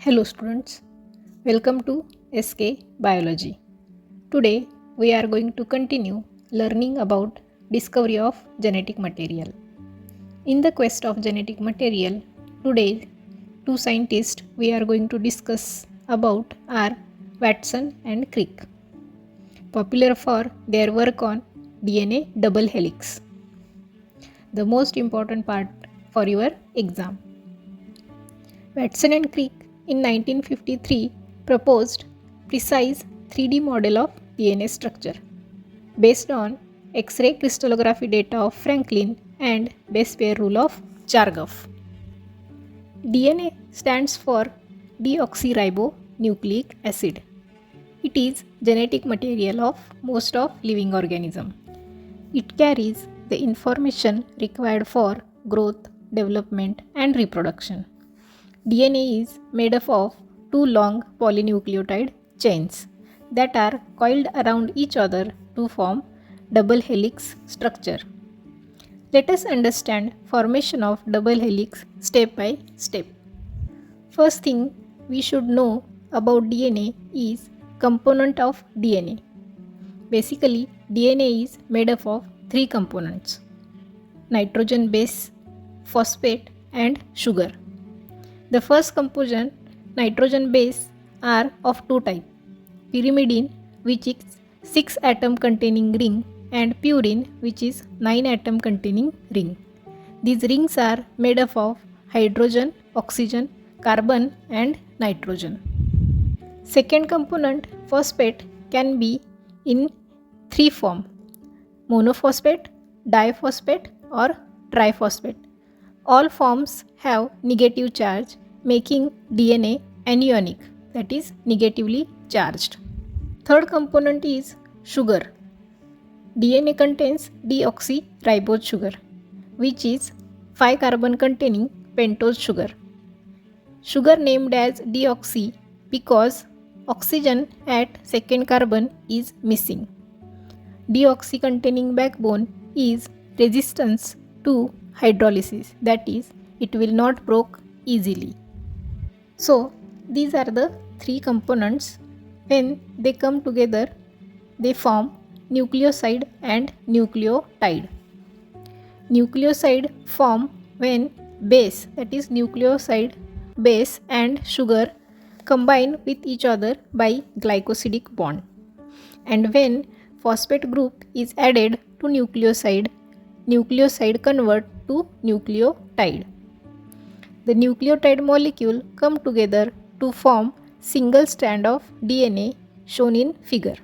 Hello students, welcome to SK Biology. Today we are going to continue learning about discovery of genetic material. In the quest of genetic material, today two scientists we are going to discuss about are Watson and Crick, popular for their work on DNA double helix, the most important part for your exam. Watson and Crick in 1953 proposed precise 3D model of DNA structure based on X-ray crystallography data of Franklin and base pair rule of Chargaff. DNA stands for deoxyribonucleic acid. It is genetic material of most of living organism. It carries the information required for growth, development and reproduction. DNA is made up of two long polynucleotide chains that are coiled around each other to form double helix structure. Let us understand formation of double helix step by step. First thing we should know about DNA is component of DNA. Basically, DNA is made up of three components: nitrogen base, phosphate and sugar. The first component, nitrogen base, are of two types: pyrimidine, which is 6 atom containing ring, and purine, which is 9 atom containing ring. These rings are made up of hydrogen, oxygen, carbon and nitrogen. Second component, phosphate, can be in three forms: monophosphate, diphosphate or triphosphate. All forms have negative charge, making DNA anionic, that is negatively charged. Third component is sugar. DNA contains deoxyribose sugar, which is 5 carbon containing pentose sugar. Sugar named as deoxy because oxygen at second carbon is missing. Deoxy containing backbone is resistance to hydrolysis, that is, it will not break easily. So these are the three components. When they come together, they form nucleoside and nucleotide. Nucleoside form when base, that is nucleoside base and sugar, combine with each other by glycosidic bond. And when phosphate group is added to nucleoside, nucleoside convert to nucleotide. The nucleotide molecule come together to form single strand of DNA shown in figure.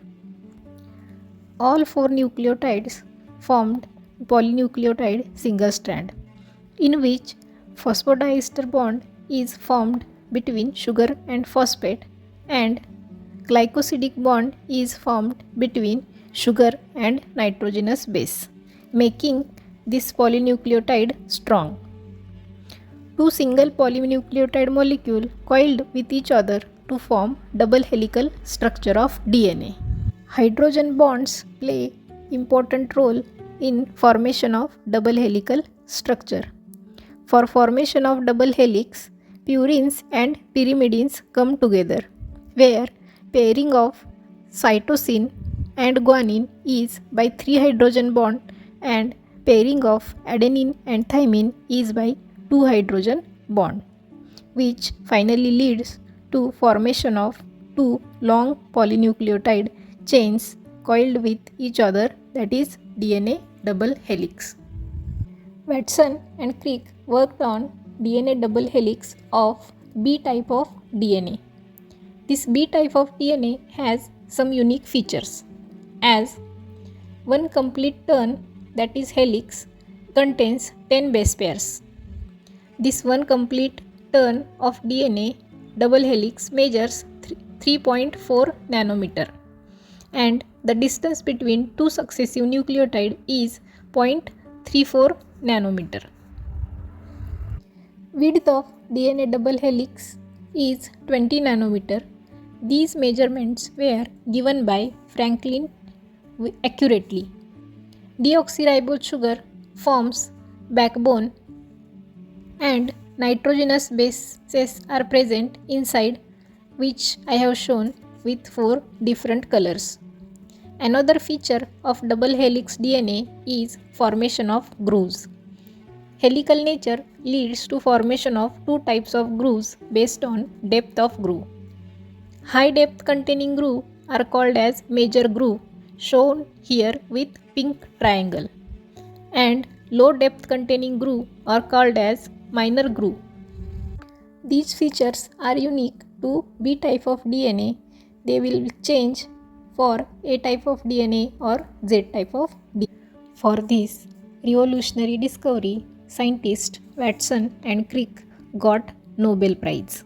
All four nucleotides formed polynucleotide single strand, in which phosphodiester bond is formed between sugar and phosphate, and glycosidic bond is formed between sugar and nitrogenous base, making this polynucleotide strong. Two single polynucleotide molecules coiled with each other to form double helical structure of DNA. Hydrogen bonds play important role in formation of double helical structure. For formation of double helix, purines and pyrimidines come together, where pairing of cytosine and guanine is by 3 hydrogen bond and pairing of adenine and thymine is by 2 hydrogen bond, which finally leads to formation of two long polynucleotide chains coiled with each other, that is DNA double helix. Watson and Crick worked on DNA double helix of B type of DNA. This B type of DNA has some unique features, as one complete turn, that is helix, contains 10 base pairs. This one complete turn of DNA double helix measures 3.4 nanometer, and the distance between two successive nucleotides is 0.34 nanometer. Width of DNA double helix is 20 nanometer. These measurements were given by Franklin accurately. Deoxyribose sugar forms backbone and Nitrogenous bases are present inside, which I have shown with 4 different colors. Another feature of double helix DNA is formation of grooves. Helical nature leads to formation of two types of grooves based on depth of groove. High depth containing groove are called as major groove, shown here with pink triangle, and low depth containing groove are called as minor groove. These features are unique to B type of DNA. They will change for A type of DNA or Z type of DNA. For this revolutionary discovery, scientists Watson and Crick got Nobel Prize.